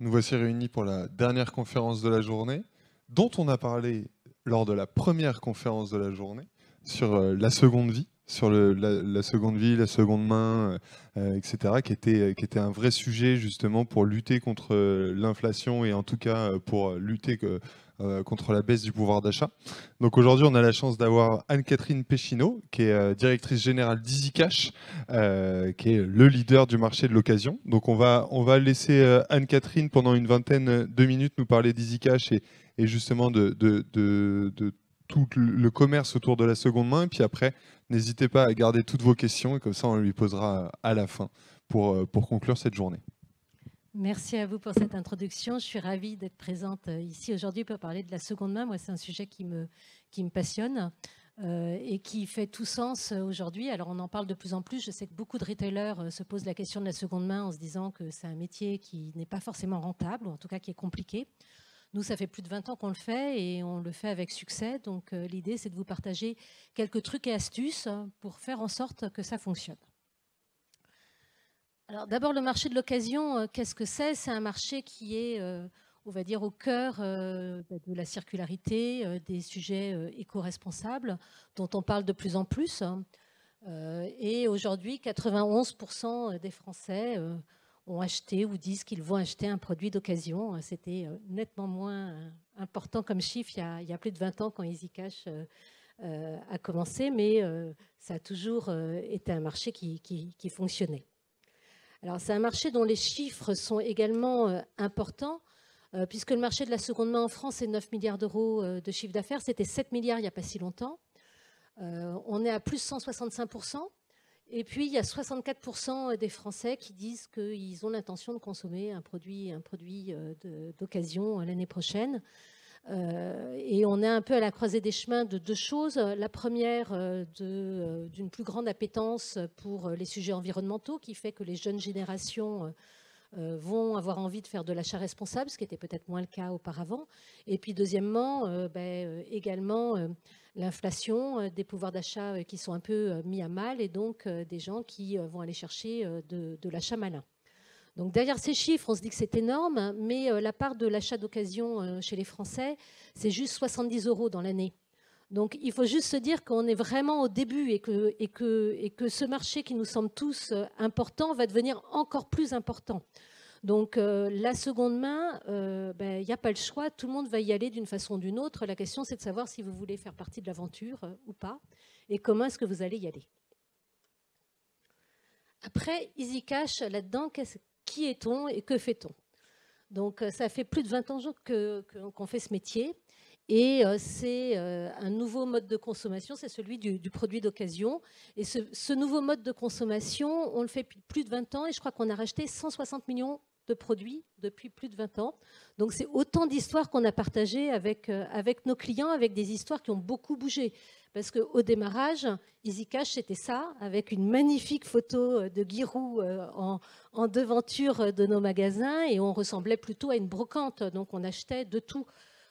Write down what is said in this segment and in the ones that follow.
Nous voici réunis pour la dernière conférence de la journée, dont on a parlé lors de la première conférence de la journée, sur la seconde vie, sur la seconde vie, la seconde main, etc., qui était un vrai sujet justement pour lutter contre l'inflation et en tout cas pour lutter contre la baisse du pouvoir d'achat. Donc aujourd'hui, on a la chance d'avoir Anne-Catherine Péchineau, qui est directrice générale d'EasyCash, qui est le leader du marché de l'occasion. Donc on va laisser Anne-Catherine pendant une vingtaine de minutes nous parler d'EasyCash et justement de tout le commerce autour de la seconde main. Et puis après, n'hésitez pas à garder toutes vos questions et comme ça, on lui posera à la fin pour conclure cette journée. Merci à vous pour cette introduction. Je suis ravie d'être présente ici aujourd'hui pour parler de la seconde main. Moi, c'est un sujet qui me passionne et qui fait tout sens aujourd'hui. Alors, on en parle de plus en plus. Je sais que beaucoup de retailers se posent la question de la seconde main en se disant que c'est un métier qui n'est pas forcément rentable, ou en tout cas qui est compliqué. Nous, ça fait plus de 20 ans qu'on le fait et on le fait avec succès. Donc, l'idée, c'est de vous partager quelques trucs et astuces pour faire en sorte que ça fonctionne. Alors d'abord, le marché de l'occasion, qu'est-ce que c'est? C'est un marché qui est, on va dire, au cœur de la circularité, des sujets éco-responsables, dont on parle de plus en plus. Et aujourd'hui, 91% des Français ont acheté ou disent qu'ils vont acheter un produit d'occasion. C'était nettement moins important comme chiffre il y a plus de 20 ans quand EasyCash a commencé, mais ça a toujours été un marché qui fonctionnait. Alors, c'est un marché dont les chiffres sont également importants, puisque le marché de la seconde main en France est 9 milliards d'euros de chiffre d'affaires. C'était 7 milliards il n'y a pas si longtemps. On est à plus 165%. Et puis, il y a 64% des Français qui disent qu'ils ont l'intention de consommer un produit d'occasion l'année prochaine. Et on est un peu à la croisée des chemins de deux choses. La première, d'une plus grande appétence pour les sujets environnementaux, qui fait que les jeunes générations vont avoir envie de faire de l'achat responsable, ce qui était peut-être moins le cas auparavant. Et puis deuxièmement, également l'inflation, des pouvoirs d'achat qui sont un peu mis à mal, et donc des gens qui vont aller chercher de l'achat malin. Donc derrière ces chiffres, on se dit que c'est énorme, mais la part de l'achat d'occasion chez les Français, c'est juste 70 euros dans l'année. Donc il faut juste se dire qu'on est vraiment au début et que ce marché qui nous semble tous important va devenir encore plus important. Donc la seconde main, il n'y a pas le choix, tout le monde va y aller d'une façon ou d'une autre. La question, c'est de savoir si vous voulez faire partie de l'aventure ou pas, et comment est-ce que vous allez y aller. Après, EasyCash, là-dedans, qui est-on et que fait-on? Donc, ça fait plus de 20 ans qu'on fait ce métier. Et c'est un nouveau mode de consommation, c'est celui du produit d'occasion. Et ce nouveau mode de consommation, on le fait depuis plus de 20 ans et je crois qu'on a racheté 160 millions de produits depuis plus de 20 ans. Donc c'est autant d'histoires qu'on a partagées avec nos clients, avec des histoires qui ont beaucoup bougé. Parce qu'au démarrage, EasyCash, c'était ça, avec une magnifique photo de Giroud en devanture de nos magasins, et on ressemblait plutôt à une brocante. Donc on achetait de tout.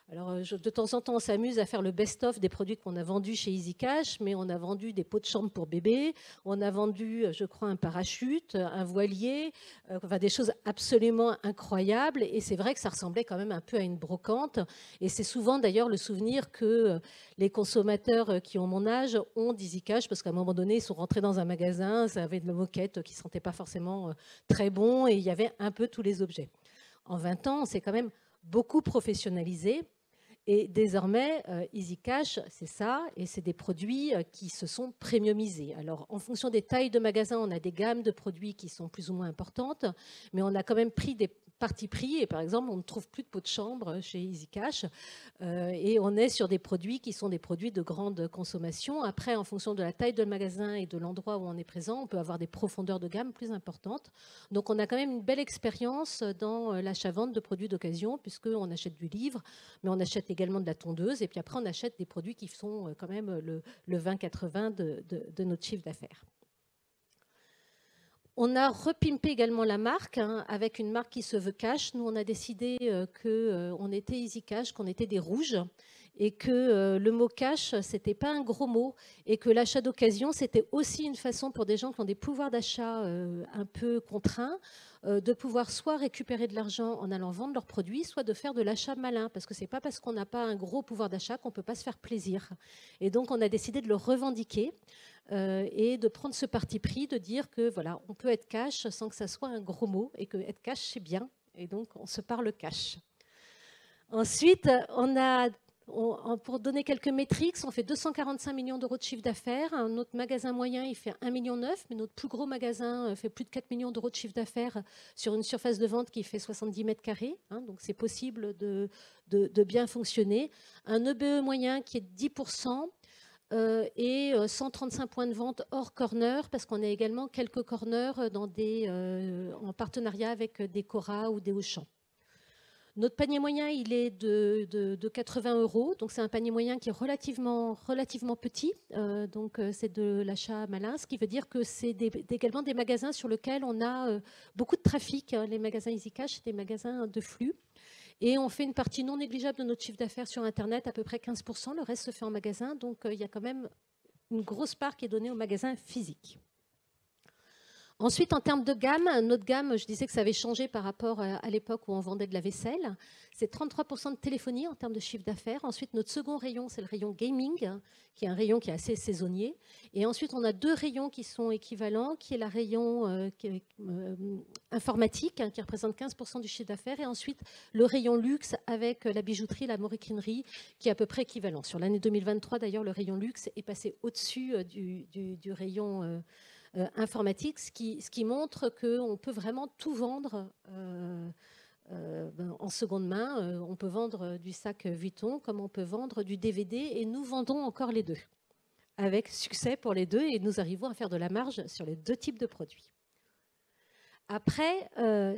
Alors, de temps en temps, on s'amuse à faire le best-of des produits qu'on a vendus chez EasyCash, mais on a vendu des pots de chambre pour bébé, on a vendu, je crois, un parachute, un voilier, enfin, des choses absolument incroyables. Et c'est vrai que ça ressemblait quand même un peu à une brocante. Et c'est souvent, d'ailleurs, le souvenir que les consommateurs qui ont mon âge ont d'EasyCash, parce qu'à un moment donné, ils sont rentrés dans un magasin, ça avait de la moquette qui ne sentait pas forcément très bon, et il y avait un peu tous les objets. En 20 ans, on s'est quand même beaucoup professionnalisé. Et désormais, EasyCash, c'est ça, et c'est des produits qui se sont premiumisés. Alors, en fonction des tailles de magasins, on a des gammes de produits qui sont plus ou moins importantes, mais on a quand même pris des partis pris, et par exemple, on ne trouve plus de pots de chambre chez EasyCash, et on est sur des produits qui sont des produits de grande consommation. Après, en fonction de la taille de magasin et de l'endroit où on est présent, on peut avoir des profondeurs de gamme plus importantes. Donc, on a quand même une belle expérience dans l'achat-vente de produits d'occasion, puisqu'on achète du livre, mais on achète également de la tondeuse, et puis après, on achète des produits qui sont quand même le 20-80 de notre chiffre d'affaires. On a repimpé également la marque avec une marque qui se veut cash. Nous, on a décidé qu'on était EasyCash, qu'on était des rouges. et que le mot cash, ce n'était pas un gros mot, et que l'achat d'occasion, c'était aussi une façon pour des gens qui ont des pouvoirs d'achat un peu contraints, de pouvoir soit récupérer de l'argent en allant vendre leurs produits, soit de faire de l'achat malin, parce que ce n'est pas parce qu'on n'a pas un gros pouvoir d'achat qu'on ne peut pas se faire plaisir. Et donc, on a décidé de le revendiquer et de prendre ce parti pris, de dire que voilà, on peut être cash sans que ça soit un gros mot, et que être cash, c'est bien, et donc on se parle cash. Ensuite, pour donner quelques métriques, on fait 245 millions d'euros de chiffre d'affaires. Notre magasin moyen, il fait 1,9 million, mais notre plus gros magasin fait plus de 4 millions d'euros de chiffre d'affaires sur une surface de vente qui fait 70 mètres carrés. Donc, c'est possible de bien fonctionner. Un EBE moyen qui est de 10%. Et 135 points de vente hors corner, parce qu'on a également quelques corners en partenariat avec des Cora ou des Auchan. Notre panier moyen, il est de 80 €, donc c'est un panier moyen qui est relativement petit, donc c'est de l'achat malin, ce qui veut dire que c'est également des magasins sur lesquels on a beaucoup de trafic. Les magasins EasyCash, c'est des magasins de flux. Et on fait une partie non négligeable de notre chiffre d'affaires sur Internet, à peu près 15%. Le reste se fait en magasin. Donc, il y a quand même une grosse part qui est donnée au magasin physique. Ensuite, en termes de gamme, notre gamme, je disais que ça avait changé par rapport à l'époque où on vendait de la vaisselle. C'est 33% de téléphonie en termes de chiffre d'affaires. Ensuite, notre second rayon, c'est le rayon gaming, qui est un rayon qui est assez saisonnier. Et ensuite, on a deux rayons qui sont équivalents, qui est le rayon informatique, qui représente 15% du chiffre d'affaires. Et ensuite, le rayon luxe avec la bijouterie, la maroquinerie, qui est à peu près équivalent. Sur l'année 2023, d'ailleurs, le rayon luxe est passé au-dessus du rayon informatique, ce qui montre qu'on peut vraiment tout vendre en seconde main. On peut vendre du sac Vuitton comme on peut vendre du DVD, et nous vendons encore les deux, avec succès pour les deux, et nous arrivons à faire de la marge sur les deux types de produits. Après,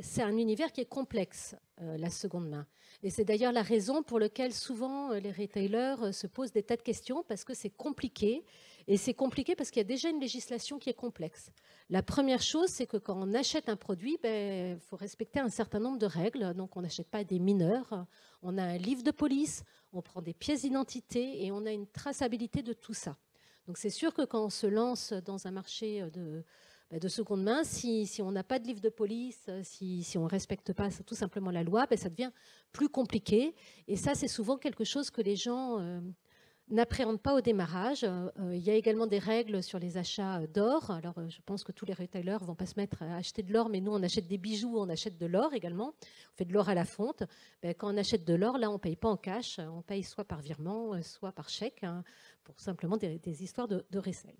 c'est un univers qui est complexe, la seconde main. Et c'est d'ailleurs la raison pour laquelle souvent les retailers se posent des tas de questions, parce que c'est compliqué. Et c'est compliqué parce qu'il y a déjà une législation qui est complexe. La première chose, c'est que quand on achète un produit, il faut respecter un certain nombre de règles. Donc, on n'achète pas des mineurs. On a un livre de police, on prend des pièces d'identité et on a une traçabilité de tout ça. Donc, c'est sûr que quand on se lance dans un marché de seconde main, si on n'a pas de livre de police, si on ne respecte pas tout simplement la loi, ça devient plus compliqué. Et ça, c'est souvent quelque chose que les gens n'appréhendent pas au démarrage. Il y a également des règles sur les achats d'or. Alors, je pense que tous les retailers ne vont pas se mettre à acheter de l'or, mais nous, on achète des bijoux, on achète de l'or également. On fait de l'or à la fonte. Quand on achète de l'or, là, on ne paye pas en cash. On paye soit par virement, soit par chèque, pour simplement des histoires de resell.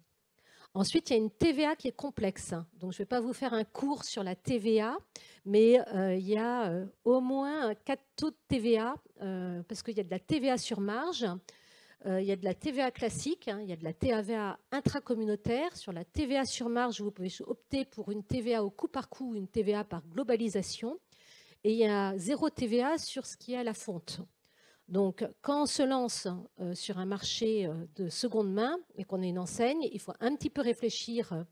Ensuite, il y a une TVA qui est complexe. Donc, je ne vais pas vous faire un cours sur la TVA, mais il y a au moins 4 taux de TVA, parce qu'il y a de la TVA sur marge, il y a de la TVA classique, il y a de la TVA intracommunautaire. Sur la TVA sur marge, vous pouvez opter pour une TVA au coup par coup, une TVA par globalisation. Et il y a 0 TVA sur ce qui est à la fonte. Donc, quand on se lance sur un marché de seconde main et qu'on est une enseigne, il faut un petit peu réfléchir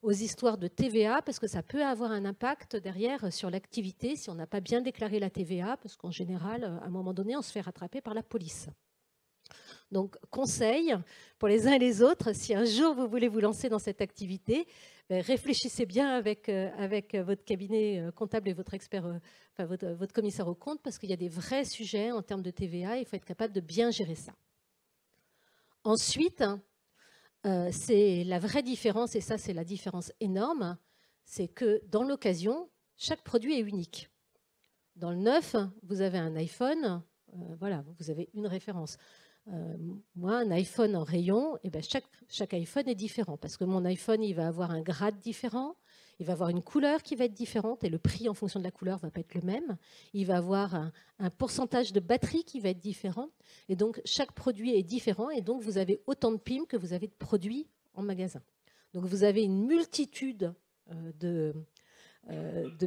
aux histoires de TVA, parce que ça peut avoir un impact derrière sur l'activité si on n'a pas bien déclaré la TVA, parce qu'en général, à un moment donné, on se fait rattraper par la police. Donc, conseil pour les uns et les autres, si un jour vous voulez vous lancer dans cette activité, réfléchissez bien avec votre cabinet comptable et votre expert, votre commissaire aux comptes, parce qu'il y a des vrais sujets en termes de TVA et il faut être capable de bien gérer ça. Ensuite, c'est la vraie différence, et ça c'est la différence énorme, c'est que dans l'occasion, chaque produit est unique. Dans le neuf, vous avez un iPhone, voilà, vous avez une référence. Moi, un iPhone en rayon, chaque iPhone est différent, parce que mon iPhone, il va avoir un grade différent, il va avoir une couleur qui va être différente, et le prix en fonction de la couleur ne va pas être le même. Il va avoir un pourcentage de batterie qui va être différent, et donc chaque produit est différent, et donc vous avez autant de PIM que vous avez de produits en magasin. Donc vous avez une multitude de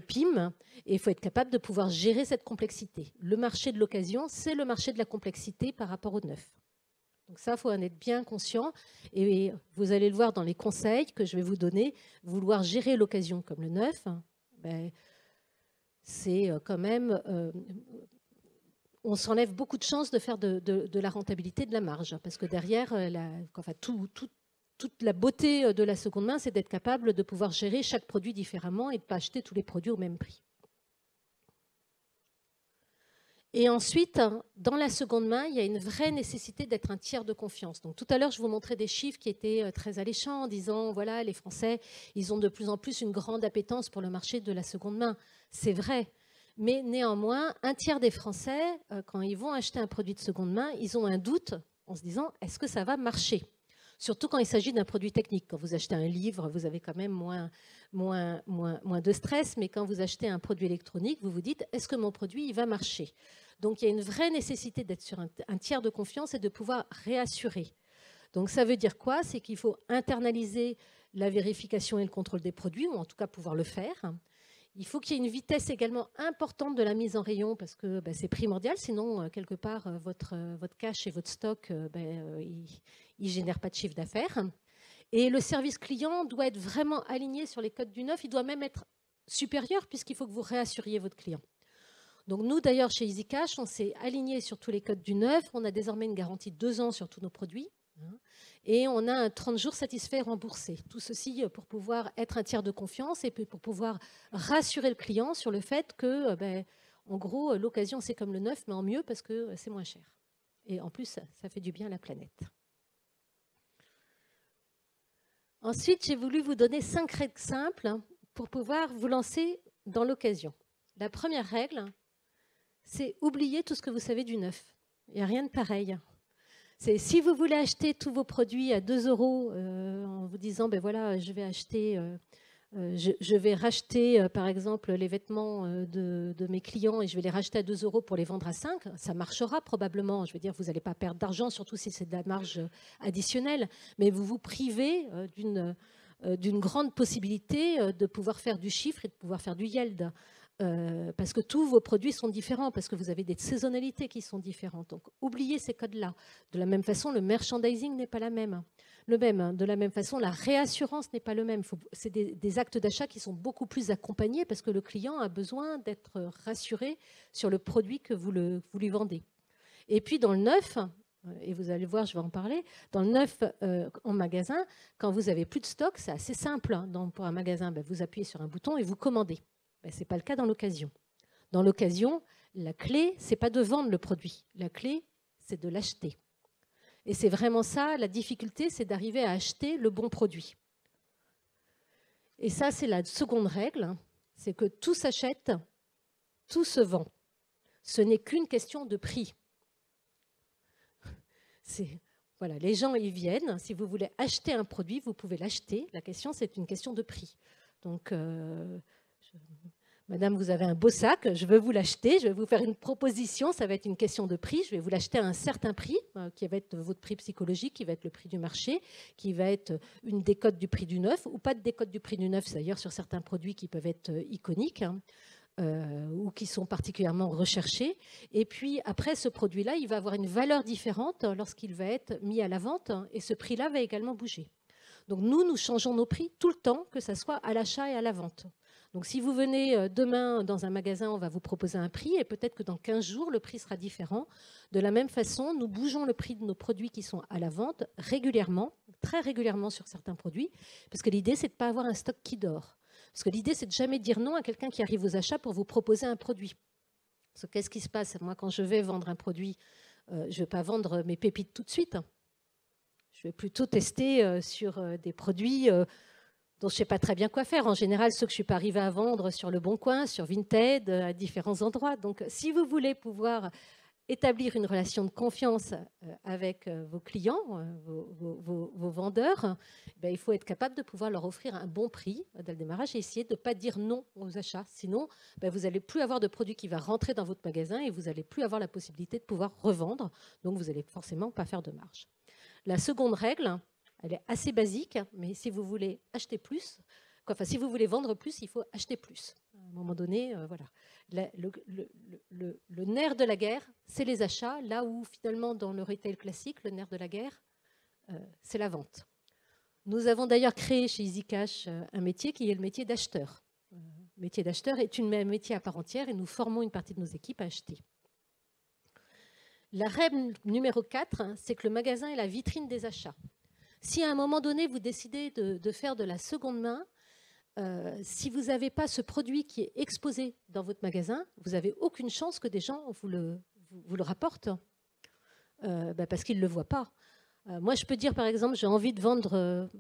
PIM, et il faut être capable de pouvoir gérer cette complexité. Le marché de l'occasion, c'est le marché de la complexité par rapport au neuf. Donc ça, il faut en être bien conscient, et vous allez le voir dans les conseils que je vais vous donner. Vouloir gérer l'occasion comme le neuf, c'est quand même on s'enlève beaucoup de chances de faire de la rentabilité, de la marge. Parce que derrière, toute la beauté de la seconde main, c'est d'être capable de pouvoir gérer chaque produit différemment et de ne pas acheter tous les produits au même prix. Et ensuite, dans la seconde main, il y a une vraie nécessité d'être un tiers de confiance. Donc, tout à l'heure, je vous montrais des chiffres qui étaient très alléchants en disant, voilà, les Français, ils ont de plus en plus une grande appétence pour le marché de la seconde main. C'est vrai. Mais néanmoins, un tiers des Français, quand ils vont acheter un produit de seconde main, ils ont un doute en se disant, est-ce que ça va marcher ? Surtout quand il s'agit d'un produit technique. Quand vous achetez un livre, vous avez quand même moins de stress. Mais quand vous achetez un produit électronique, vous vous dites, est-ce que mon produit il va marcher ? Donc, il y a une vraie nécessité d'être sur un tiers de confiance et de pouvoir réassurer. Donc, ça veut dire quoi? C'est qu'il faut internaliser la vérification et le contrôle des produits, ou en tout cas pouvoir le faire. Il faut qu'il y ait une vitesse également importante de la mise en rayon parce que c'est primordial, sinon, quelque part, votre cash et votre stock, ils ne génèrent pas de chiffre d'affaires. Et le service client doit être vraiment aligné sur les codes du neuf. Il doit même être supérieur puisqu'il faut que vous réassuriez votre client. Donc nous, d'ailleurs, chez EasyCash, on s'est aligné sur tous les codes du neuf. On a désormais une garantie de 2 ans sur tous nos produits. Et on a un 30 jours satisfait remboursé. Tout ceci pour pouvoir être un tiers de confiance et pour pouvoir rassurer le client sur le fait que, en gros, l'occasion, c'est comme le neuf, mais en mieux parce que c'est moins cher. Et en plus, ça fait du bien à la planète. Ensuite, j'ai voulu vous donner 5 règles simples pour pouvoir vous lancer dans l'occasion. La première règle, c'est oublier tout ce que vous savez du neuf. Il n'y a rien de pareil. C'est si vous voulez acheter tous vos produits à 2 € en vous disant, voilà, je vais racheter par exemple les vêtements de mes clients et je vais les racheter à 2 € pour les vendre à 5, ça marchera probablement. Je veux dire, vous n'allez pas perdre d'argent, surtout si c'est de la marge additionnelle, mais vous vous privez d'une grande possibilité de pouvoir faire du chiffre et de pouvoir faire du yield. Parce que tous vos produits sont différents, parce que vous avez des saisonnalités qui sont différentes. Donc, oubliez ces codes-là. De la même façon, le merchandising n'est pas le même. De la même façon, la réassurance n'est pas le même. C'est des actes d'achat qui sont beaucoup plus accompagnés parce que le client a besoin d'être rassuré sur le produit que vous lui vendez. Et puis, dans le neuf, et vous allez voir, je vais en parler, dans le neuf en magasin, quand vous n'avez plus de stock, c'est assez simple. Pour un magasin, vous appuyez sur un bouton et vous commandez. Ce n'est pas le cas dans l'occasion. Dans l'occasion, la clé, ce n'est pas de vendre le produit. La clé, c'est de l'acheter. Et c'est vraiment ça, la difficulté, c'est d'arriver à acheter le bon produit. Et ça, c'est la seconde règle, c'est que tout s'achète, tout se vend. Ce n'est qu'une question de prix. Voilà, les gens y viennent. Si vous voulez acheter un produit, vous pouvez l'acheter. La question, c'est une question de prix. Donc, Madame, vous avez un beau sac, je veux vous l'acheter, je vais vous faire une proposition, ça va être une question de prix, je vais vous l'acheter à un certain prix, qui va être votre prix psychologique, qui va être le prix du marché, qui va être une décote du prix du neuf, ou pas de décote du prix du neuf, d'ailleurs sur certains produits qui peuvent être iconiques, ou qui sont particulièrement recherchés. Et puis après, ce produit-là, il va avoir une valeur différente lorsqu'il va être mis à la vente, et ce prix-là va également bouger. Donc nous changeons nos prix tout le temps, que ce soit à l'achat et à la vente. Donc si vous venez demain dans un magasin, on va vous proposer un prix et peut-être que dans 15 jours, le prix sera différent. De la même façon, nous bougeons le prix de nos produits qui sont à la vente régulièrement, très régulièrement sur certains produits, parce que l'idée, c'est de ne pas avoir un stock qui dort. Parce que l'idée, c'est de jamais dire non à quelqu'un qui arrive aux achats pour vous proposer un produit. Parce que qu'est-ce qui se passe? Moi, quand je vais vendre un produit, je ne vais pas vendre mes pépites tout de suite. Je vais plutôt tester sur des produits dont je ne sais pas très bien quoi faire. En général, ceux que je ne suis pas arrivée à vendre sur Le Bon Coin, sur Vinted, à différents endroits. Donc, si vous voulez pouvoir établir une relation de confiance avec vos clients, vos vendeurs, il faut être capable de pouvoir leur offrir un bon prix dès le démarrage et essayer de ne pas dire non aux achats. Sinon, vous n'allez plus avoir de produit qui va rentrer dans votre magasin et vous n'allez plus avoir la possibilité de pouvoir revendre. Donc, vous n'allez forcément pas faire de marge. La seconde règle, elle est assez basique, mais si vous voulez acheter plus, si vous voulez vendre plus, il faut acheter plus. À un moment donné, voilà. Le nerf de la guerre, c'est les achats, là où finalement dans le retail classique, le nerf de la guerre, c'est la vente. Nous avons d'ailleurs créé chez EasyCash un métier qui est le métier d'acheteur. Le métier d'acheteur est un métier à part entière et nous formons une partie de nos équipes à acheter. La règle numéro 4, c'est que le magasin est la vitrine des achats. Si à un moment donné, vous décidez de faire de la seconde main, si vous n'avez pas ce produit qui est exposé dans votre magasin, vous n'avez aucune chance que des gens vous le rapportent, parce qu'ils ne le voient pas. Moi, je peux dire, par exemple, j'ai envie de vendre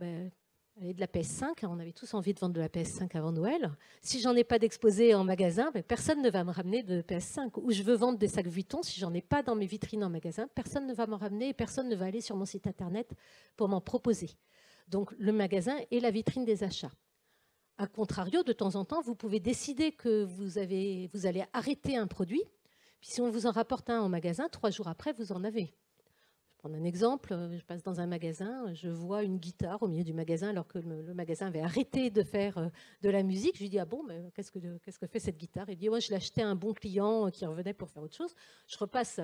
de la PS5. On avait tous envie de vendre de la PS5 avant Noël. Si j'en ai pas d'exposé en magasin, personne ne va me ramener de PS5. Ou je veux vendre des sacs Vuitton, si j'en ai pas dans mes vitrines en magasin, personne ne va m'en ramener et personne ne va aller sur mon site internet pour m'en proposer. Donc, le magasin est la vitrine des achats. A contrario, de temps en temps, vous pouvez décider que vous allez arrêter un produit. Puis si on vous en rapporte un en magasin, 3 jours après, vous en avez. Je prends un exemple, je passe dans un magasin, je vois une guitare au milieu du magasin alors que le magasin avait arrêté de faire de la musique. Je lui dis, ah bon, mais qu'est-ce que fait cette guitare? Il dit, ouais, je l'ai acheté à un bon client qui revenait pour faire autre chose. Je repasse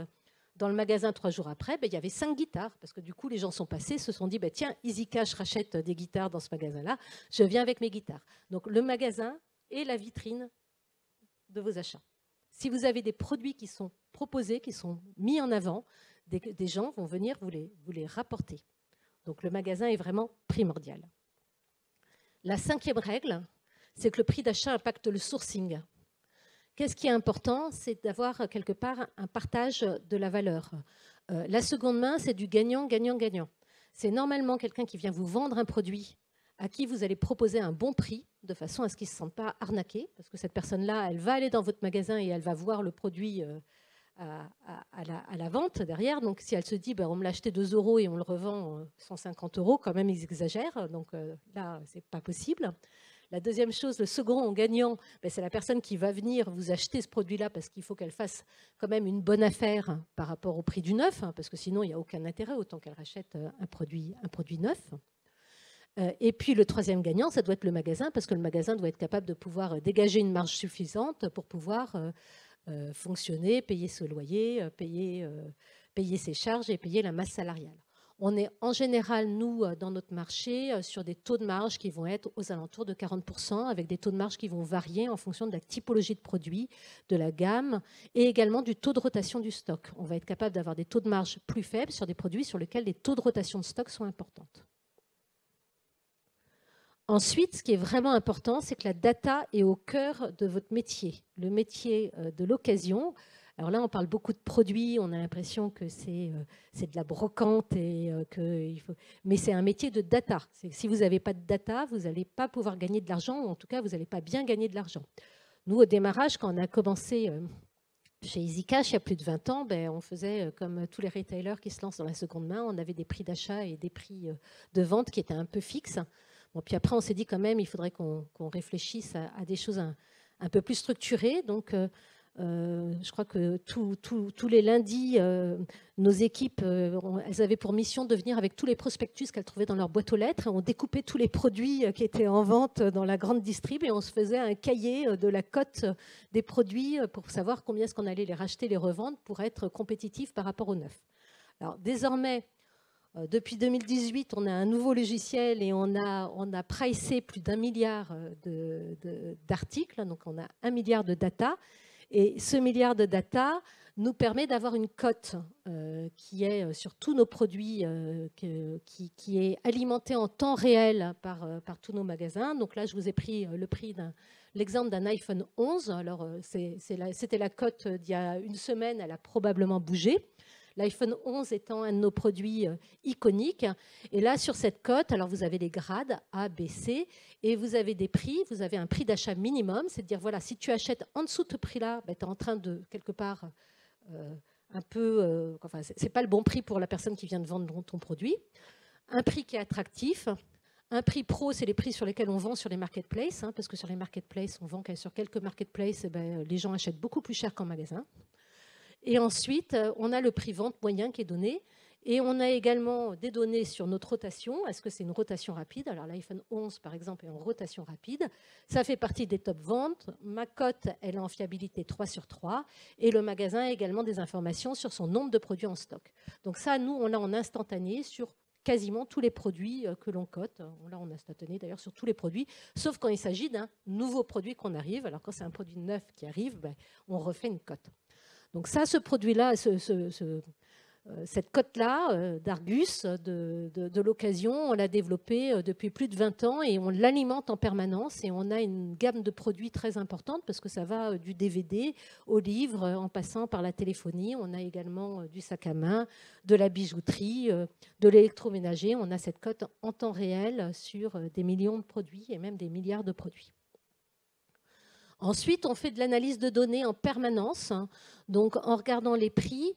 dans le magasin 3 jours après, il y avait 5 guitares, parce que du coup, les gens sont passés, se sont dit, tiens, Easy Cash rachète des guitares dans ce magasin-là, je viens avec mes guitares. Donc, le magasin est la vitrine de vos achats. Si vous avez des produits qui sont proposés, qui sont mis en avant, des gens vont venir vous les rapporter. Donc, le magasin est vraiment primordial. La 5e règle, c'est que le prix d'achat impacte le sourcing. Qu'est-ce qui est important? C'est d'avoir quelque part un partage de la valeur. La seconde main, c'est du gagnant, gagnant, gagnant. C'est normalement quelqu'un qui vient vous vendre un produit à qui vous allez proposer un bon prix, de façon à ce qu'il ne se sente pas arnaqué, parce que cette personne-là, elle va aller dans votre magasin et elle va voir le produit à la vente derrière. Donc, si elle se dit, on me l'a acheté 2 € et on le revend 150 €, quand même, ils exagèrent. Donc là, ce n'est pas possible. La deuxième chose, le second en gagnant, c'est la personne qui va venir vous acheter ce produit-là parce qu'il faut qu'elle fasse quand même une bonne affaire par rapport au prix du neuf, parce que sinon, il n'y a aucun intérêt, autant qu'elle rachète un produit neuf. Et puis, le troisième gagnant, ça doit être le magasin, parce que le magasin doit être capable de pouvoir dégager une marge suffisante pour pouvoir fonctionner, payer ce loyer, payer ses charges et payer la masse salariale. On est en général, nous, dans notre marché, sur des taux de marge qui vont être aux alentours de 40%, avec des taux de marge qui vont varier en fonction de la typologie de produits, de la gamme, et également du taux de rotation du stock. On va être capable d'avoir des taux de marge plus faibles sur des produits sur lesquels les taux de rotation de stock sont importants. Ensuite, ce qui est vraiment important, c'est que la data est au cœur de votre métier. Le métier de l'occasion. Alors là, on parle beaucoup de produits, on a l'impression que c'est de la brocante, mais c'est un métier de data. Si vous n'avez pas de data, vous n'allez pas pouvoir gagner de l'argent, ou en tout cas, vous n'allez pas bien gagner de l'argent. Nous, au démarrage, quand on a commencé chez Easy Cash, il y a plus de 20 ans, on faisait comme tous les retailers qui se lancent dans la seconde main, on avait des prix d'achat et des prix de vente qui étaient un peu fixes. Bon, puis après, on s'est dit quand même, il faudrait qu'on réfléchisse à des choses un peu plus structurées. Donc, je crois que tous les lundis, nos équipes, elles avaient pour mission de venir avec tous les prospectus qu'elles trouvaient dans leur boîte aux lettres. On découpait tous les produits qui étaient en vente dans la grande distrib et on se faisait un cahier de la cote des produits pour savoir combien est-ce qu'on allait les racheter, les revendre pour être compétitif par rapport au neuf. Alors, désormais, depuis 2018, on a un nouveau logiciel et on a pricé plus d'1 milliard d'articles. Donc, on a 1 milliard de data. Et ce milliard de data nous permet d'avoir une cote qui est sur tous nos produits, qui est alimentée en temps réel par tous nos magasins. Donc là, je vous ai pris l'exemple d'un iPhone 11. Alors, c'était la cote d'il y a une semaine, elle a probablement bougé. L'iPhone 11 étant un de nos produits iconiques. Et là, sur cette cote, alors vous avez les grades A, B, C, et vous avez des prix. Vous avez un prix d'achat minimum, c'est de dire, voilà, si tu achètes en dessous de ce prix-là, tu es en train de, quelque part, un peu... enfin, ce n'est pas le bon prix pour la personne qui vient de vendre ton produit. Un prix qui est attractif. Un prix pro, c'est les prix sur lesquels on vend sur les marketplaces, parce que sur les marketplaces, on vend sur quelques marketplaces, les gens achètent beaucoup plus cher qu'en magasin. Et ensuite, on a le prix vente moyen qui est donné. Et on a également des données sur notre rotation. Est-ce que c'est une rotation rapide? Alors l'iPhone 11, par exemple, est en rotation rapide. Ça fait partie des top ventes. Ma cote, elle est en fiabilité 3 sur 3. Et le magasin a également des informations sur son nombre de produits en stock. Donc ça, nous, on l'a en instantané sur quasiment tous les produits que l'on cote. On l'a en instantané d'ailleurs sur tous les produits, sauf quand il s'agit d'un nouveau produit qu'on arrive. Alors quand c'est un produit neuf qui arrive, on refait une cote. Donc ça, ce produit-là, cette cote-là d'Argus, de l'occasion, on l'a développée depuis plus de 20 ans et on l'alimente en permanence et on a une gamme de produits très importante parce que ça va du DVD au livre en passant par la téléphonie. On a également du sac à main, de la bijouterie, de l'électroménager. On a cette cote en temps réel sur des millions de produits et même des milliards de produits. Ensuite, on fait de l'analyse de données en permanence, donc en regardant les prix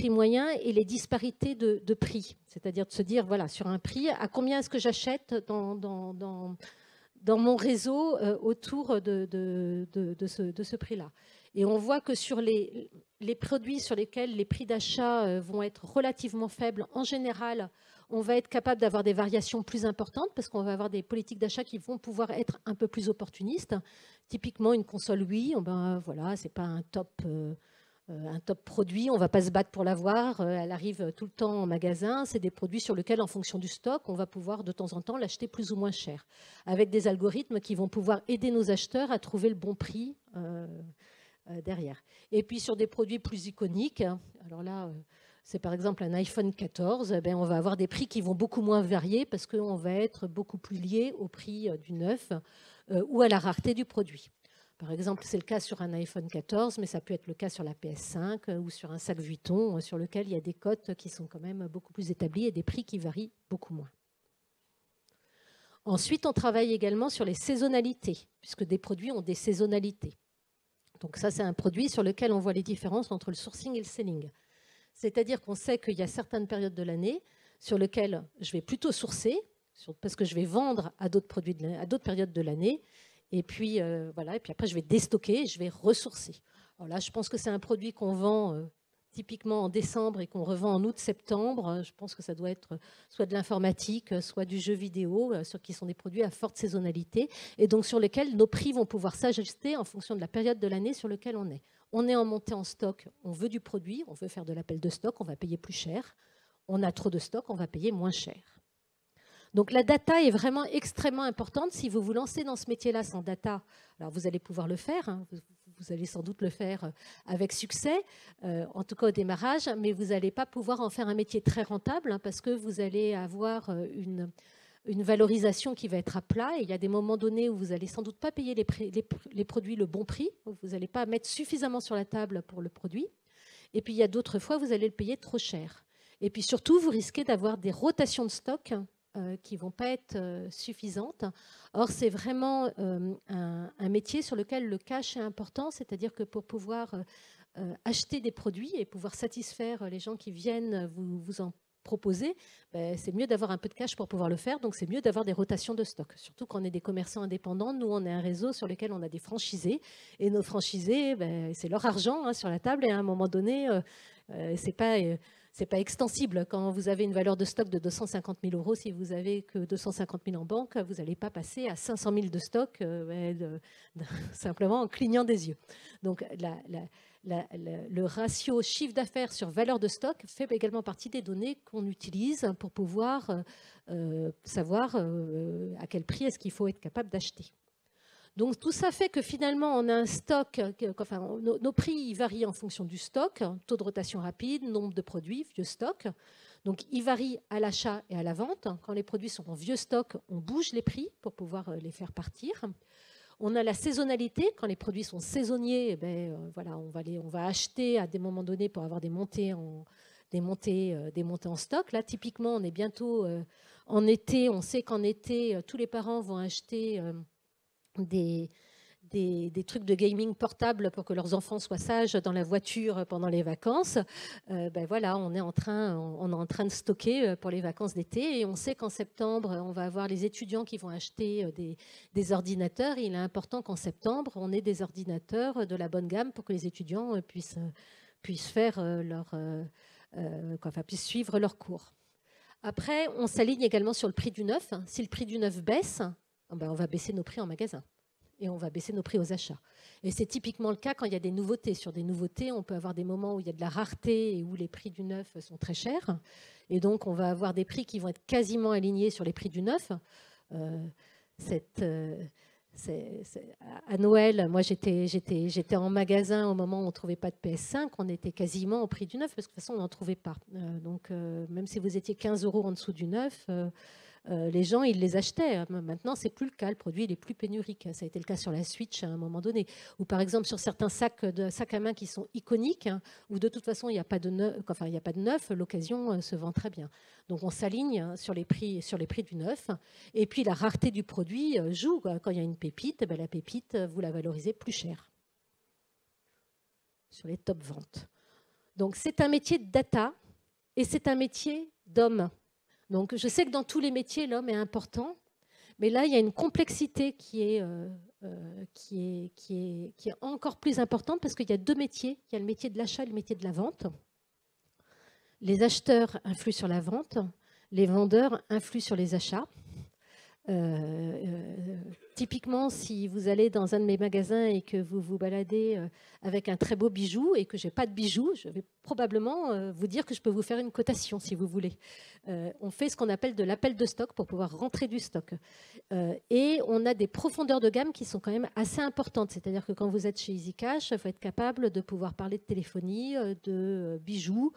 moyens et les disparités de prix. C'est-à-dire de se dire, voilà, sur un prix, à combien est-ce que j'achète dans mon réseau autour de ce prix-là. Et on voit que sur les produits sur lesquels les prix d'achat vont être relativement faibles, en général, on va être capable d'avoir des variations plus importantes parce qu'on va avoir des politiques d'achat qui vont pouvoir être un peu plus opportunistes. Typiquement, une console Wii, ben, voilà, ce n'est pas un top produit, on ne va pas se battre pour l'avoir, elle arrive tout le temps en magasin, c'est des produits sur lesquels, en fonction du stock, on va pouvoir de temps en temps l'acheter plus ou moins cher, avec des algorithmes qui vont pouvoir aider nos acheteurs à trouver le bon prix derrière. Et puis sur des produits plus iconiques, alors là, c'est par exemple un iPhone 14, ben on va avoir des prix qui vont beaucoup moins varier parce qu'on va être beaucoup plus lié au prix du neuf ou à la rareté du produit. Par exemple, c'est le cas sur un iPhone 14, mais ça peut être le cas sur la PS5 ou sur un sac Vuitton, sur lequel il y a des cotes qui sont quand même beaucoup plus établies et des prix qui varient beaucoup moins. Ensuite, on travaille également sur les saisonnalités, puisque des produits ont des saisonnalités. Donc ça, c'est un produit sur lequel on voit les différences entre le sourcing et le selling. C'est-à-dire qu'on sait qu'il y a certaines périodes de l'année sur lesquelles je vais plutôt sourcer, parce que je vais vendre à d'autres produits à d'autres périodes de l'année. Et puis, voilà, et puis après, je vais déstocker et je vais ressourcer. Alors là, je pense que c'est un produit qu'on vend typiquement en décembre et qu'on revend en août-septembre. Je pense que ça doit être soit de l'informatique, soit du jeu vidéo, qui sont des produits à forte saisonnalité, et donc sur lesquels nos prix vont pouvoir s'ajuster en fonction de la période de l'année sur laquelle on est. On est en montée en stock, on veut du produit, on veut faire de l'appel de stock, on va payer plus cher. On a trop de stock, on va payer moins cher. Donc la data est vraiment extrêmement importante. Si vous vous lancez dans ce métier-là sans data, alors vous allez pouvoir le faire, hein, vous allez sans doute le faire avec succès, en tout cas au démarrage, mais vous n'allez pas pouvoir en faire un métier très rentable hein, parce que vous allez avoir une valorisation qui va être à plat. Et il y a des moments donnés où vous n'allez sans doute pas payer les produits le bon prix, vous n'allez pas mettre suffisamment sur la table pour le produit. Et puis il y a d'autres fois, vous allez le payer trop cher. Et puis surtout, vous risquez d'avoir des rotations de stock qui ne vont pas être suffisantes. Or, c'est vraiment un métier sur lequel le cash est important, c'est-à-dire que pour pouvoir acheter des produits et pouvoir satisfaire les gens qui viennent vous en proposer, ben, c'est mieux d'avoir un peu de cash pour pouvoir le faire, donc c'est mieux d'avoir des rotations de stock. Surtout quand on est des commerçants indépendants, nous on est un réseau sur lequel on a des franchisés, et nos franchisés, ben, c'est leur argent hein, sur la table, et à un moment donné, c'est pas extensible. Quand vous avez une valeur de stock de 250 000 euros, si vous n'avez que 250 000 en banque, vous n'allez pas passer à 500 000 de stock simplement en clignant des yeux. Donc le ratio chiffre d'affaires sur valeur de stock fait également partie des données qu'on utilise pour pouvoir savoir à quel prix est-ce qu'il faut être capable d'acheter. Donc tout ça fait que finalement on a un stock, enfin nos prix ils varient en fonction du stock, taux de rotation rapide, nombre de produits, vieux stock. Donc ils varient à l'achat et à la vente. Quand les produits sont en vieux stock, on bouge les prix pour pouvoir les faire partir. On a la saisonnalité, quand les produits sont saisonniers, eh ben, voilà, on va acheter à des moments donnés pour avoir des montées en stock. Là typiquement on est bientôt en été, on sait qu'en été tous les parents vont acheter des trucs de gaming portables pour que leurs enfants soient sages dans la voiture pendant les vacances. Ben voilà, on est en train de stocker pour les vacances d'été, et on sait qu'en septembre, on va avoir les étudiants qui vont acheter des ordinateurs. Et il est important qu'en septembre, on ait des ordinateurs de la bonne gamme pour que les étudiants puissent faire puissent suivre leurs cours. Après, on s'aligne également sur le prix du neuf. Si le prix du neuf baisse, ben on va baisser nos prix en magasin et on va baisser nos prix aux achats. Et c'est typiquement le cas quand il y a des nouveautés. Sur des nouveautés, on peut avoir des moments où il y a de la rareté et où les prix du neuf sont très chers. Et donc, on va avoir des prix qui vont être quasiment alignés sur les prix du neuf. À Noël, moi j'étais en magasin au moment où on ne trouvait pas de PS5, on était quasiment au prix du neuf parce que de toute façon on n'en trouvait pas. Donc même si vous étiez 15 € en dessous du neuf, les gens ils les achetaient. Maintenant c'est plus le cas, le produit il est plus pénurique. Ça a été le cas sur la Switch à un moment donné. Ou par exemple sur certains sacs à main qui sont iconiques, hein, où de toute façon il n'y a pas de neuf, l'occasion se vend très bien. Donc on s'aligne sur les prix du neuf. Et puis la rareté du produit joue. Quand il y a une pépite, ben, la pépite, vous la valorisez plus cher sur les top ventes. Donc c'est un métier de data et c'est un métier d'homme. Donc je sais que dans tous les métiers, l'homme est important, mais là il y a une complexité qui est encore plus importante parce qu'il y a deux métiers. Il y a le métier de l'achat et le métier de la vente. Les acheteurs influent sur la vente, les vendeurs influent sur les achats. Typiquement, si vous allez dans un de mes magasins et que vous vous baladez avec un très beau bijou et que je n'ai pas de bijoux, je vais probablement vous dire que je peux vous faire une cotation si vous voulez. On fait ce qu'on appelle de l'appel de stock pour pouvoir rentrer du stock. Et on a des profondeurs de gamme qui sont quand même assez importantes. C'est-à-dire que quand vous êtes chez EasyCash, il faut être capable de pouvoir parler de téléphonie, de bijoux,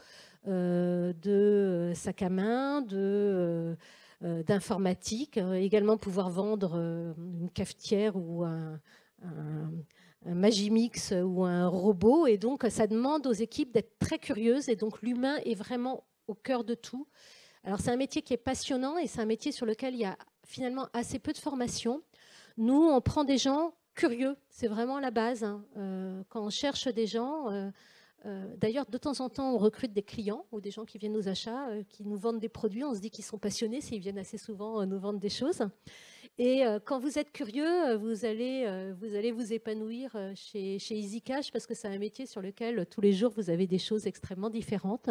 de sacs à main, d'informatique, également pouvoir vendre une cafetière ou un Magimix ou un robot. Et donc, ça demande aux équipes d'être très curieuses. Et donc, l'humain est vraiment au cœur de tout. Alors, c'est un métier qui est passionnant et c'est un métier sur lequel il y a finalement assez peu de formation. Nous, on prend des gens curieux. C'est vraiment la base. Hein. Quand on cherche des gens... D'ailleurs, de temps en temps, on recrute des clients ou des gens qui viennent aux achats, qui nous vendent des produits. On se dit qu'ils sont passionnés s'ils viennent assez souvent nous vendre des choses. Et quand vous êtes curieux, vous allez vous épanouir chez EasyCash parce que c'est un métier sur lequel tous les jours, vous avez des choses extrêmement différentes.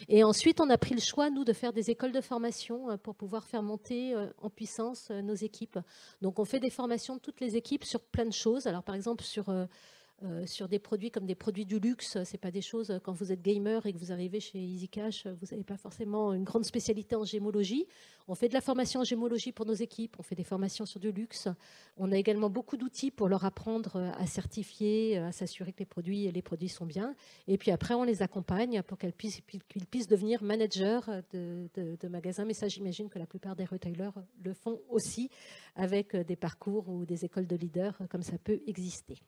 Et ensuite, on a pris le choix, nous, de faire des écoles de formation pour pouvoir faire monter en puissance nos équipes. Donc, on fait des formations de toutes les équipes sur plein de choses. Alors, par exemple, sur des produits comme des produits du luxe, c'est pas des choses, quand vous êtes gamer et que vous arrivez chez EasyCash, vous n'avez pas forcément une grande spécialité en gémologie. On fait de la formation en gémologie pour nos équipes, on fait des formations sur du luxe. On a également beaucoup d'outils pour leur apprendre à certifier, à s'assurer que les produits sont bien. Et puis après, on les accompagne pour qu'ils puissent devenir managers de magasins. Mais ça, j'imagine que la plupart des retailers le font aussi avec des parcours ou des écoles de leaders, comme ça peut exister.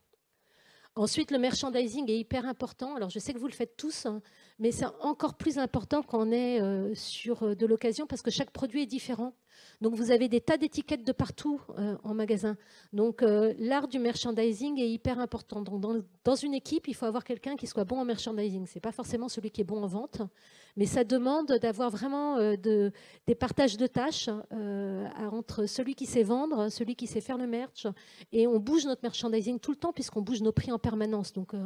Ensuite, le merchandising est hyper important. Alors, je sais que vous le faites tous, hein, mais c'est encore plus important quand on est sur de l'occasion parce que chaque produit est différent. Donc, vous avez des tas d'étiquettes de partout en magasin. Donc, l'art du merchandising est hyper important. Donc, dans une équipe, il faut avoir quelqu'un qui soit bon en merchandising. Ce n'est pas forcément celui qui est bon en vente, mais ça demande d'avoir vraiment des partages de tâches entre celui qui sait vendre, celui qui sait faire le merch. Et on bouge notre merchandising tout le temps puisqu'on bouge nos prix en permanence. Donc,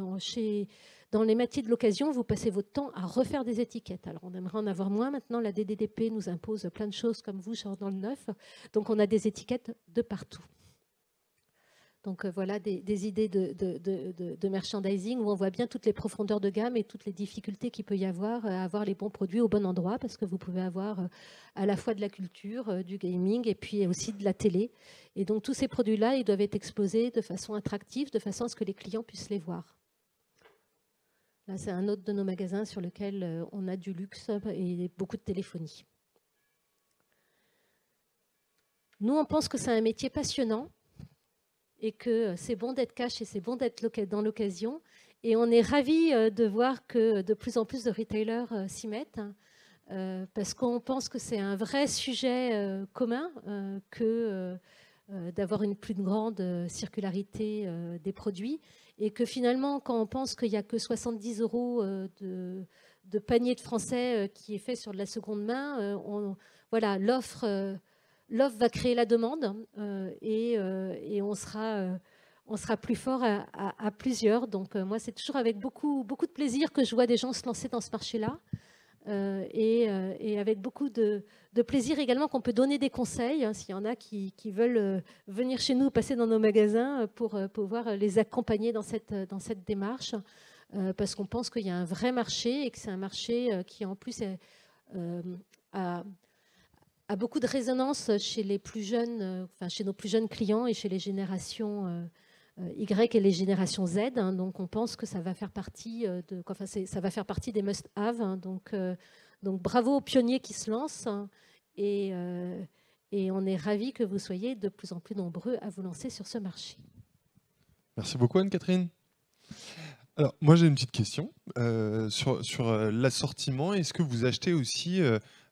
dans les métiers de l'occasion, vous passez votre temps à refaire des étiquettes. Alors, on aimerait en avoir moins. Maintenant, la DDDP nous impose plein de choses comme vous dans le neuf. Donc, on a des étiquettes de partout. Donc, voilà des idées de merchandising où on voit bien toutes les profondeurs de gamme et toutes les difficultés qu'il peut y avoir à avoir les bons produits au bon endroit parce que vous pouvez avoir à la fois de la culture, du gaming et puis aussi de la télé. Et donc, tous ces produits-là, ils doivent être exposés de façon attractive, de façon à ce que les clients puissent les voir. Là, c'est un autre de nos magasins sur lequel on a du luxe et beaucoup de téléphonie. Nous, on pense que c'est un métier passionnant et que c'est bon d'être cash et c'est bon d'être dans l'occasion. Et on est ravis de voir que de plus en plus de retailers s'y mettent parce qu'on pense que c'est un vrai sujet commun que d'avoir une plus grande circularité des produits et que finalement, quand on pense qu'il n'y a que 70 € de panier de Français qui est fait sur de la seconde main, voilà, l'offre va créer la demande et on sera plus fort à plusieurs. Donc moi, c'est toujours avec beaucoup de plaisir que je vois des gens se lancer dans ce marché-là. Et avec beaucoup de plaisir également qu'on peut donner des conseils, hein, s'il y en a qui veulent venir chez nous, passer dans nos magasins pour pouvoir les accompagner dans cette démarche, parce qu'on pense qu'il y a un vrai marché et que c'est un marché qui en plus a beaucoup de résonance chez les plus jeunes, enfin chez nos plus jeunes clients et chez les générations Y et les générations Z. Hein. Donc on pense que ça va faire partie ça va faire partie des must-have. Hein. Donc bravo aux pionniers qui se lancent. Hein. Et on est ravis que vous soyez de plus en plus nombreux à vous lancer sur ce marché. Merci beaucoup Anne-Catherine. Alors, moi j'ai une petite question sur l'assortiment. Est-ce que vous achetez aussi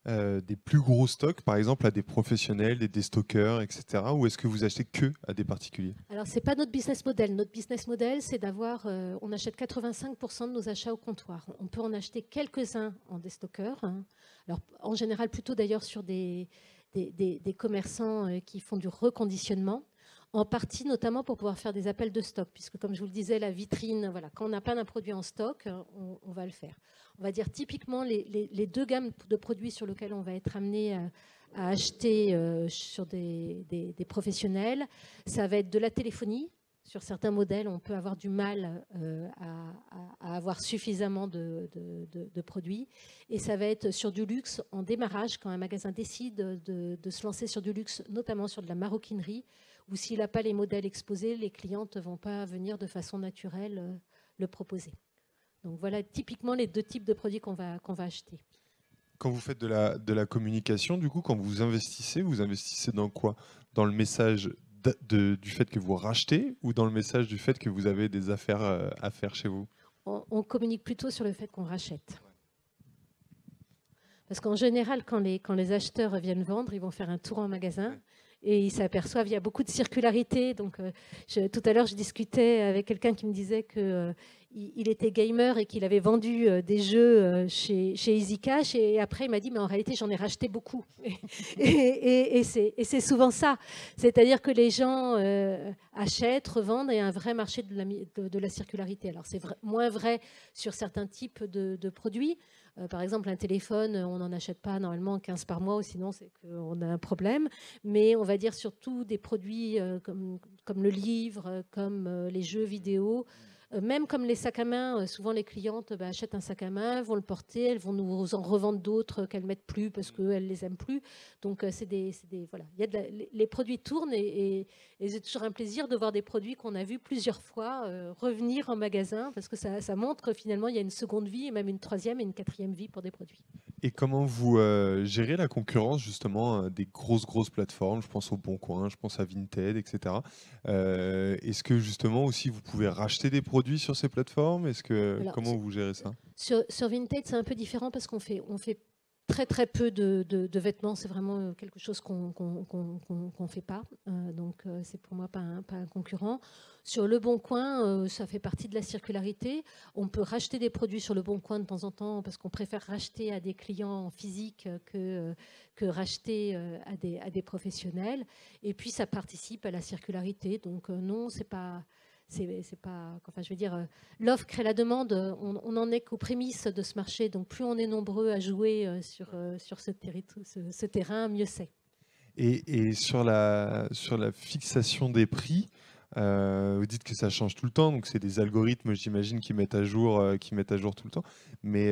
des plus gros stocks, par exemple à des professionnels, des stockeurs, etc. Ou est-ce que vous achetez que à des particuliers? Alors, ce n'est pas notre business model. Notre business model, c'est d'avoir, on achète 85% de nos achats au comptoir. On peut en acheter quelques-uns en déstockeurs. Hein. Alors, en général, plutôt d'ailleurs sur des commerçants qui font du reconditionnement. En partie, notamment pour pouvoir faire des appels de stock, puisque comme je vous le disais, la vitrine, voilà, quand on n'a pas d'un produit en stock, on va le faire. On va dire typiquement les deux gammes de produits sur lesquels on va être amené à acheter sur des professionnels, ça va être de la téléphonie. Sur certains modèles, on peut avoir du mal à avoir suffisamment de produits. Et ça va être sur du luxe en démarrage, quand un magasin décide de se lancer sur du luxe, notamment sur de la maroquinerie, ou s'il n'a pas les modèles exposés, les clientes ne vont pas venir de façon naturelle le proposer. Donc voilà typiquement les deux types de produits qu'on va acheter. Quand vous faites de la communication, du coup, quand vous investissez dans quoi? Dans le message du fait que vous rachetez ou dans le message du fait que vous avez des affaires à faire chez vous? On communique plutôt sur le fait qu'on rachète. Parce qu'en général, quand les acheteurs viennent vendre, ils vont faire un tour en magasin. Et ils s'aperçoivent qu'il y a beaucoup de circularité. Donc, tout à l'heure, je discutais avec quelqu'un qui me disait qu'il était gamer et qu'il avait vendu des jeux chez EasyCash. Et après, il m'a dit, mais en réalité, j'en ai racheté beaucoup. et c'est souvent ça. C'est-à-dire que les gens achètent, revendent, et il y a un vrai marché de la circularité. Alors, c'est moins vrai sur certains types de produits. Par exemple, un téléphone, on n'en achète pas normalement 15 par mois, ou sinon c'est qu'on a un problème. Mais on va dire surtout des produits comme le livre, comme les jeux vidéo, même comme les sacs à main. Souvent, les clientes achètent un sac à main, vont le porter, elles vont nous en revendre d'autres qu'elles ne mettent plus parce qu'elles ne les aiment plus. Donc, voilà. Les produits tournent et c'est toujours un plaisir de voir des produits qu'on a vus plusieurs fois revenir en magasin parce que ça montre que finalement, il y a une seconde vie et même une troisième et une quatrième vie pour des produits. Et comment vous gérez la concurrence justement des grosses plateformes? Je pense au Bon Coin, je pense à Vinted, etc. Est-ce que justement aussi vous pouvez racheter des produits sur ces plateformes? Comment vous gérez ça? Sur Vinted, c'est un peu différent parce qu'on fait très peu de vêtements. C'est vraiment quelque chose qu'on ne fait pas. Donc, c'est pour moi pas un concurrent. Sur Le Bon Coin, ça fait partie de la circularité. On peut racheter des produits sur Le Bon Coin de temps en temps parce qu'on préfère racheter à des clients physiques que racheter à des professionnels. Et puis, ça participe à la circularité. Donc, non, c'est pas... Enfin, je veux dire, l'offre crée la demande. On n'en est qu'aux prémices de ce marché. Donc, plus on est nombreux à jouer sur ce terrain, mieux c'est. Et sur la fixation des prix, vous dites que ça change tout le temps, donc c'est des algorithmes, j'imagine, qui mettent à jour tout le temps. Mais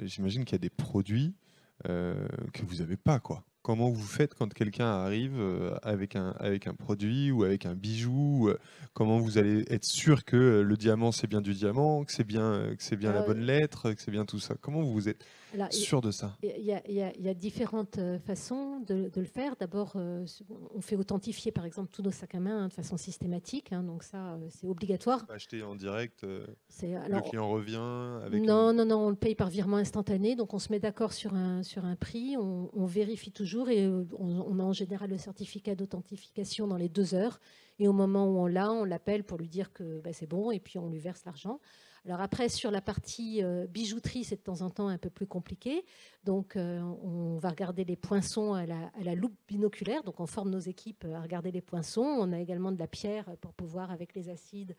j'imagine qu'il y a des produits que vous n'avez pas, quoi. Comment vous faites quand quelqu'un arrive avec un produit ou avec un bijou? Comment vous allez être sûr que le diamant, c'est bien du diamant, que c'est bien la bonne lettre, que c'est bien tout ça? Comment vous êtes sûr de ça? Il y a différentes façons de le faire. D'abord, on fait authentifier, par exemple, tous nos sacs à main de façon systématique. Donc ça, c'est obligatoire. Acheter en direct, le client revient avec... Non, on le paye par virement instantané. Donc, on se met d'accord sur un prix. On vérifie toujours et on a en général le certificat d'authentification dans les 2 heures. Et au moment où on l'appelle pour lui dire que c'est bon et puis on lui verse l'argent. Alors après, sur la partie bijouterie, c'est de temps en temps un peu plus compliqué. Donc, on va regarder les poinçons à la loupe binoculaire. Donc, on forme nos équipes à regarder les poinçons. On a également de la pierre pour pouvoir, avec les acides,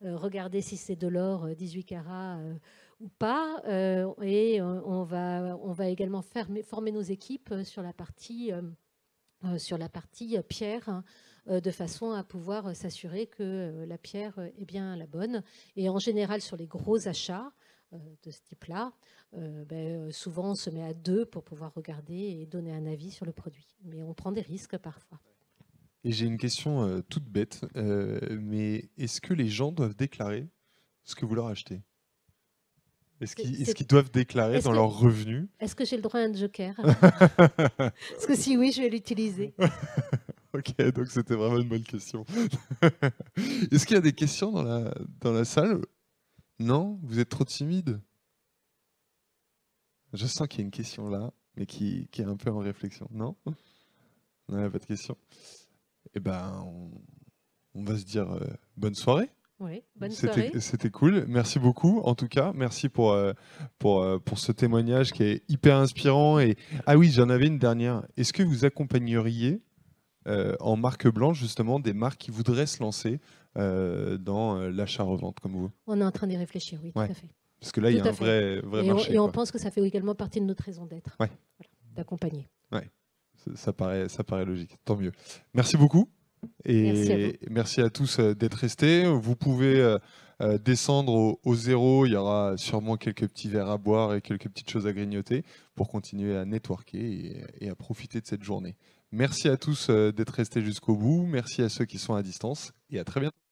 regarder si c'est de l'or 18 carats ou pas. Et on va également former nos équipes sur la partie pierre, hein, de façon à pouvoir s'assurer que la pierre est bien la bonne. Et en général, sur les gros achats, de ce type-là, souvent on se met à deux pour pouvoir regarder et donner un avis sur le produit. Mais on prend des risques parfois. Et j'ai une question toute bête, mais est-ce que les gens doivent déclarer ce que vous leur achetez? Est-ce qu'ils doivent déclarer dans leurs revenus? Est-ce que j'ai le droit à un joker? Parce que si oui, je vais l'utiliser. Ok, donc c'était vraiment une bonne question. Est-ce qu'il y a des questions dans la salle? Non? Vous êtes trop timide? Je sens qu'il y a une question là, mais qui est un peu en réflexion. Non? Non, il n'y a pas de question. Eh ben, on va se dire bonne soirée. Oui, bonne soirée. C'était cool. Merci beaucoup. En tout cas, merci pour ce témoignage qui est hyper inspirant. Et ah oui, j'en avais une dernière. Est-ce que vous accompagneriez en marque blanche justement des marques qui voudraient se lancer dans l'achat-revente comme vous? On est en train d'y réfléchir, oui, Ouais. tout à fait. Parce que là, il y a un vrai marché. Et on pense que ça fait également partie de notre raison d'être, Ouais. voilà, d'accompagner. Ouais. Ça paraît logique. Tant mieux. Merci beaucoup. Et merci à tous d'être restés. Vous pouvez descendre au zéro. Il y aura sûrement quelques petits verres à boire et quelques petites choses à grignoter pour continuer à networker et à profiter de cette journée. Merci à tous d'être restés jusqu'au bout. Merci à ceux qui sont à distance et à très bientôt.